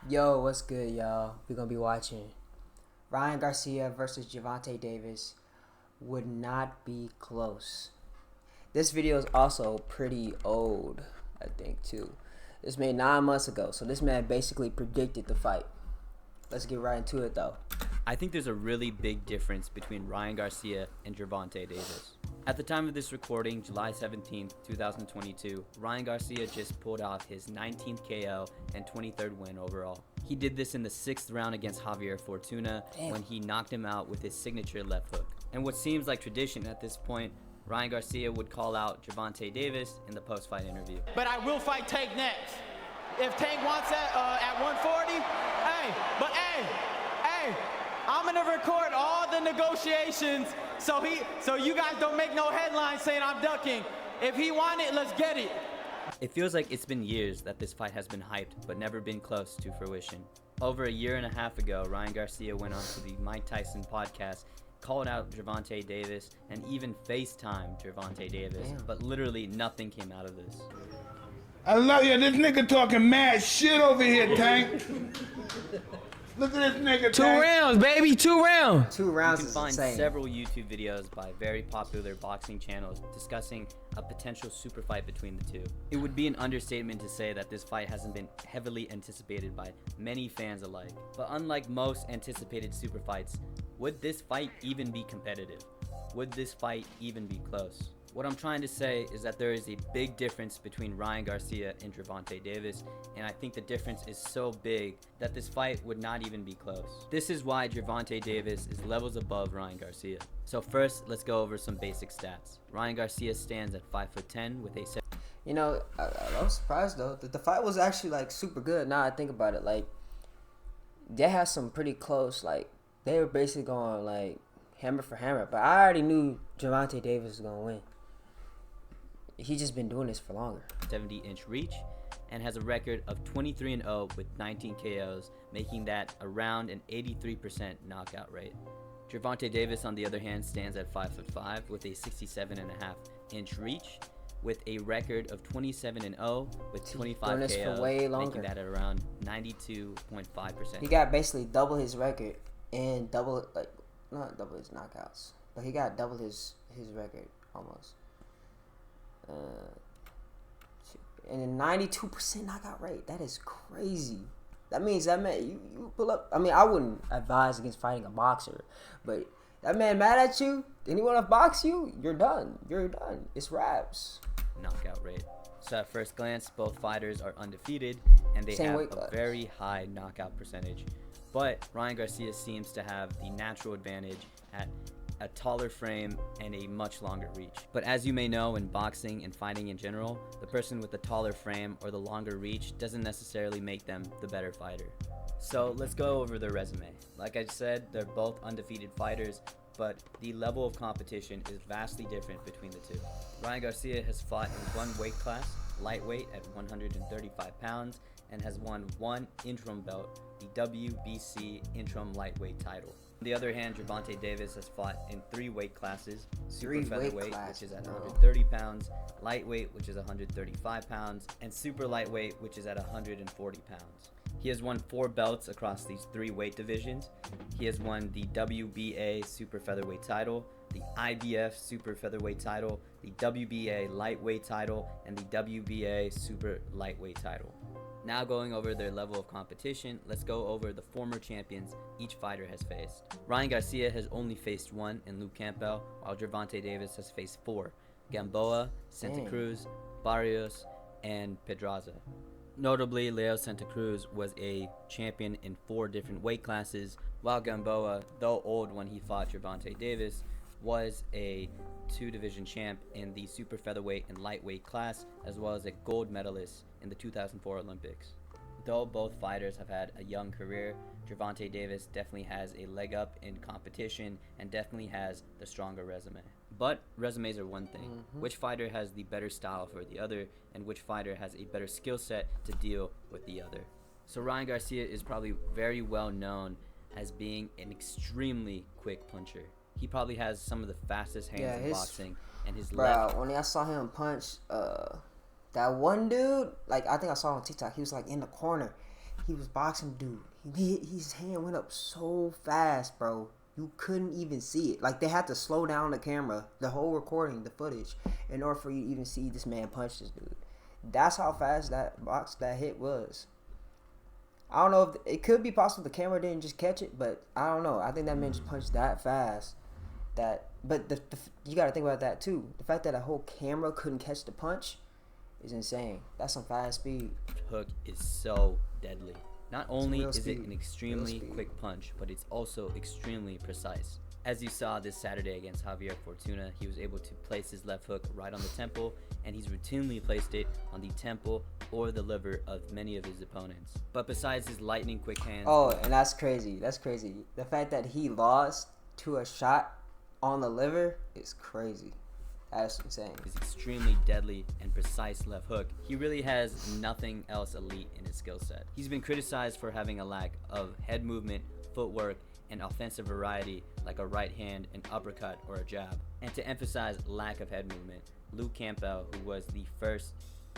Yo, what's good, y'all? We're gonna be watching Ryan Garcia versus Gervonta Davis. Would not be close. This video is also pretty old, I think, too. This made 9 months ago, so this man basically predicted the fight. Let's get right into it, though. I think there's a really big difference between Ryan Garcia and Gervonta Davis. At the time of this recording, July 17th, 2022, Ryan Garcia just pulled off his 19th KO and 23rd win overall. He did this in the 6th round against Javier Fortuna when he knocked him out with his signature left hook. And what seems like tradition at this point, Ryan Garcia would call out Gervonta Davis in the post-fight interview. But I will fight Tank next. If Tank wants that at 140, hey, I'm gonna record all the negotiations so you guys don't make no headlines saying I'm ducking. If he want it, let's get it. It feels like it's been years that this fight has been hyped but never been close to fruition. Over a year and a half ago, Ryan Garcia went on to the Mike Tyson podcast, called out Gervonta Davis, and even FaceTimed Gervonta Davis, but literally nothing came out of this. I love you. This nigga talking mad shit over here, Tank. Look at this nigga, Tank. 2 rounds, baby, 2 rounds. 2 rounds You can is find insane. several YouTube videos by very popular boxing channels discussing a potential super fight between the two. It would be an understatement to say that this fight hasn't been heavily anticipated by many fans alike. But unlike most anticipated super fights, would this fight even be competitive? Would this fight even be close? What I'm trying to say is that there is a big difference between Ryan Garcia and Gervonta Davis, and I think the difference is so big that this fight would not even be close. This is why Gervonta Davis is levels above Ryan Garcia. So first, let's go over some basic stats. Ryan Garcia stands at 5'10" with a You know, I was surprised, though, that the fight was actually, like, super good. Now I think about it, like, they had some pretty close, like, they were basically going, like, hammer for hammer. But I already knew Gervonta Davis was going to win. He's just been doing this for longer. 70-inch reach and has a record of 23-0 with 19 KOs, making that around an 83% knockout rate. Gervonta Davis, on the other hand, stands at 5'5" with a 67.5-inch reach, with a record of 27-0 with 25 this KOs, for way longer. making that at around 92.5%. He got basically double his record and double, like, not double his knockouts, but he got double his record almost. And a 92% knockout rate. That is crazy. That means that man, you pull up. I mean, I wouldn't advise against fighting a boxer, but that man mad at you, anyone to box you, you're done. You're done. It's wraps. Knockout rate. So at first glance, both fighters are undefeated, and they Same have weight a class. very high knockout percentage. But Ryan Garcia seems to have the natural advantage at a taller frame and a much longer reach. But as you may know, in boxing and fighting in general, the person with the taller frame or the longer reach doesn't necessarily make them the better fighter. So let's go over their resume. Like I said, they're both undefeated fighters, but the level of competition is vastly different between the two. Ryan Garcia has fought in one weight class, lightweight at 135 pounds, and has won one interim belt, the WBC interim lightweight title. On the other hand, Gervonta Davis has fought in 3 weight classes: super featherweight, which is at 130 pounds, lightweight, which is 135 pounds, and super lightweight, which is at 140 pounds. He has won 4 belts across these 3 weight divisions. He has won the WBA super featherweight title, the IBF super featherweight title, the WBA lightweight title, and the WBA super lightweight title. Now going over their level of competition, let's go over the former champions each fighter has faced. Ryan Garcia has only faced 1 in Luke Campbell, while Gervonta Davis has faced 4, Gamboa, Santa Cruz, Barrios, and Pedraza. Notably, Leo Santa Cruz was a champion in 4 different weight classes, while Gamboa, though old when he fought Gervonta Davis, was a 2-division champ in the super featherweight and lightweight class, as well as a gold medalist in the 2004 Olympics. Though both fighters have had a young career, Gervonta Davis definitely has a leg up in competition and definitely has the stronger resume. But resumes are one thing. Which fighter has the better style for the other, and which fighter has a better skill set to deal with the other? So Ryan Garcia is probably very well known as being an extremely quick puncher. He probably has some of the fastest hands in boxing, and his left. When I saw him punch, that one dude, like, I think I saw on TikTok, he was like in the corner. he was boxing dude. His hand went up so fast, bro. You couldn't even see it. Like, they had to slow down the camera, the whole recording, the footage, in order for you to even see this man punch this dude. That's how fast that hit was. I don't know if it could be possible the camera didn't just catch it, but I don't know. I think that man just punched that fast. But you got to think about that too. The fact that a whole camera couldn't catch the punch is insane. That's some fast speed. Hook is so deadly. Not only is speed. it an extremely quick punch, but it's also extremely precise. As you saw this Saturday against Javier Fortuna, he was able to place his left hook right on the temple, and he's routinely placed it on the temple or the liver of many of his opponents. But besides his lightning quick hands... Oh, and that's crazy. That's crazy. The fact that he lost to a shot on the liver is crazy. That's insane. His extremely deadly and precise left hook, he really has nothing else elite in his skill set. He's been criticized for having a lack of head movement, footwork, and offensive variety like a right hand, an uppercut, or a jab. And to emphasize lack of head movement, Luke Campbell, who was the first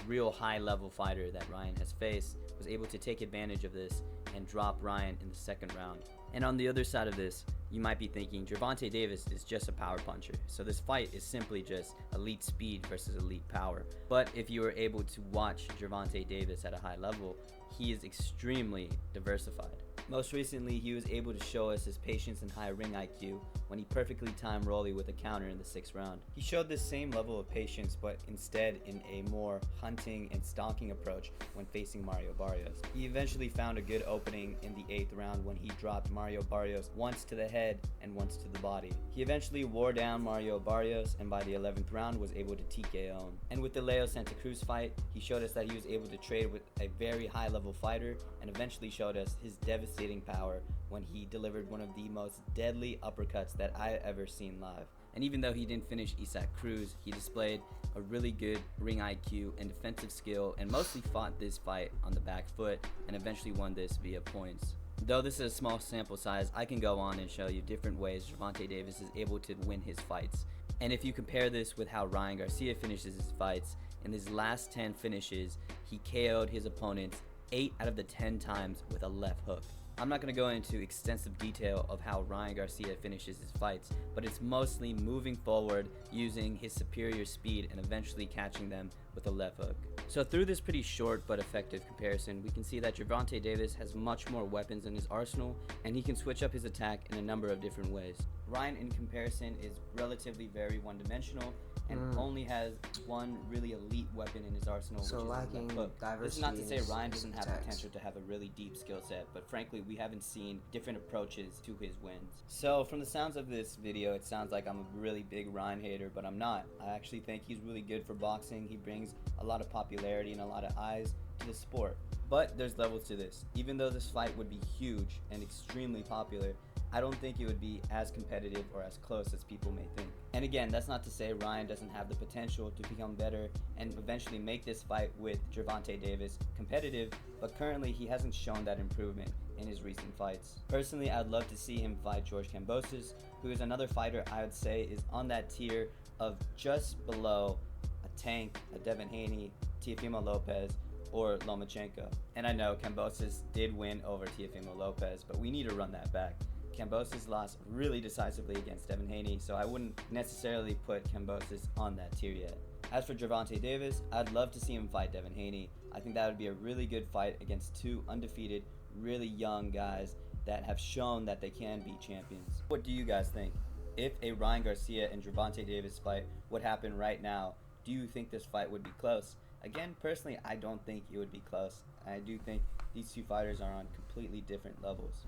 real high-level fighter that Ryan has faced, was able to take advantage of this and drop Ryan in the second round. And on the other side of this, you might be thinking Gervonta Davis is just a power puncher, so this fight is simply just elite speed versus elite power. But if you were able to watch Gervonta Davis at a high level, he is extremely diversified. Most recently, he was able to show us his patience and high ring IQ when he perfectly timed Rolly with a counter in the 6th round. He showed this same level of patience, but instead in a more hunting and stalking approach when facing Mario Barrios. He eventually found a good opening in the 8th round when he dropped Mario Barrios once to the head and once to the body. He eventually wore down Mario Barrios, and by the 11th round was able to TKO him. And with the Leo Santa Cruz fight, he showed us that he was able to trade with a very high level fighter, and eventually showed us his devastating power when he delivered one of the most deadly uppercuts that I ever seen live. And even though he didn't finish Isaac Cruz, he displayed a really good ring IQ and defensive skill, and mostly fought this fight on the back foot and eventually won this via points. Though this is a small sample size, I can go on and show you different ways Gervonta Davis is able to win his fights. And if you compare this with how Ryan Garcia finishes his fights, in his last 10 finishes, he KO'd his opponents 8 out of the 10 times with a left hook. I'm not going to go into extensive detail of how Ryan Garcia finishes his fights, but it's mostly moving forward, using his superior speed, and eventually catching them with a left hook. So through this pretty short but effective comparison, we can see that Gervonta Davis has much more weapons in his arsenal, and he can switch up his attack in a number of different ways. Ryan, in comparison, is relatively very one-dimensional, and only has one really elite weapon in his arsenal, so which is lacking the left hook. diversity. This is not to say Ryan doesn't have attacks. potential to have a really deep skill set, but frankly, we haven't seen different approaches to his wins. So from the sounds of this video, it sounds like I'm a really big Ryan hater, but I'm not. I actually think he's really good for boxing. He brings a lot of popularity and a lot of eyes to the sport. But there's levels to this. Even though this fight would be huge and extremely popular, I don't think it would be as competitive or as close as people may think. And again, that's not to say Ryan doesn't have the potential to become better and eventually make this fight with Gervonta Davis competitive, but currently he hasn't shown that improvement in his recent fights. Personally, I'd love to see him fight George Kambosos, who is another fighter I would say is on that tier of just below a Tank, a Devin Haney, Teofimo Lopez, or Lomachenko. And I know Kambosos did win over Teofimo Lopez, but we need to run that back. Kambosos lost really decisively against Devin Haney, so I wouldn't necessarily put Kambosos on that tier yet. As for Gervonta Davis, I'd love to see him fight Devin Haney. I think that would be a really good fight against two undefeated, really young guys that have shown that they can be champions. What do you guys think? If a Ryan Garcia and Gervonta Davis fight would happen right now, do you think this fight would be close? Again, personally, I don't think it would be close. I do think these two fighters are on completely different levels.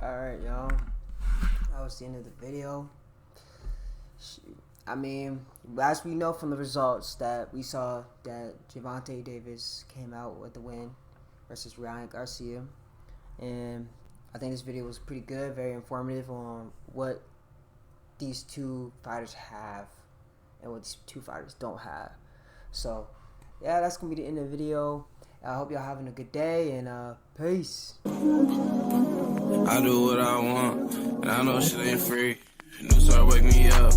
Alright, y'all. That was the end of the video. Shoot. I mean, as we know from the results that we saw, that Gervonta Davis came out with the win versus Ryan Garcia. And I think this video was pretty good, very informative on what these two fighters have and what these two fighters don't have. So, yeah, that's going to be the end of the video. I hope y'all having a good day, and peace. I do what I want, and I know shit ain't free. New start wake me up,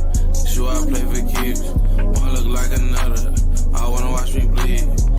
sure I play for keeps. One look like another, I wanna watch me bleed.